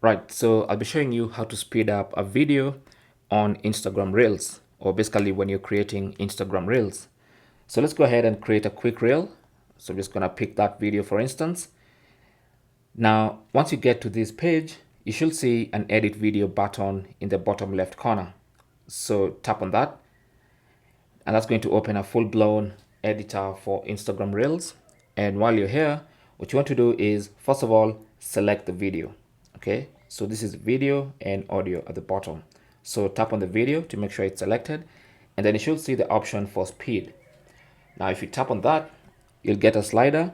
Right, so I'll be showing you how to speed up a video on Instagram Reels, or basically when you're creating Instagram Reels. So let's go ahead and create a quick reel. So I'm just gonna pick that video for instance. Now, once you get to this page, you should see an edit video button in the bottom left corner. So tap on that, and that's going to open a full-blown editor for Instagram Reels. And while you're here, what you want to do is, first of all, select the video. Okay, so this is video and audio at the bottom. So tap on the video to make sure it's selected, and then you should see the option for speed. Now, if you tap on that, you'll get a slider.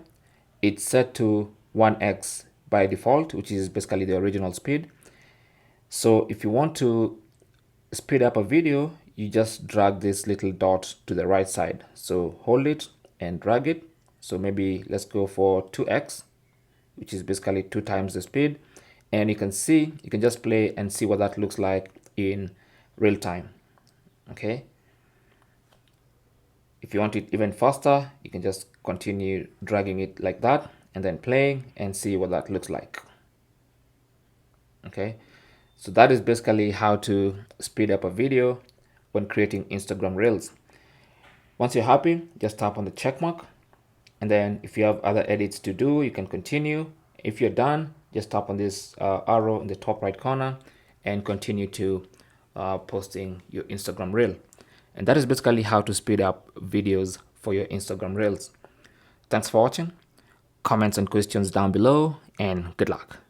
It's set to 1x by default, which is basically the original speed. So if you want to speed up a video, you just drag this little dot to the right side. So hold it and drag it. So maybe let's go for 2x, which is basically 2 times the speed. And you can see, you can just play and see what that looks like in real time. Okay. If you want it even faster, you can just continue dragging it like that and then playing and see what that looks like. Okay, so that is basically how to speed up a video when creating Instagram Reels. Once you're happy, just tap on the check mark, and then if you have other edits to do, you can continue. If you're done, just tap on this arrow in the top right corner and continue to posting your Instagram Reel. And that is basically how to speed up videos for your Instagram Reels. Thanks for watching. Comments and questions down below, and good luck.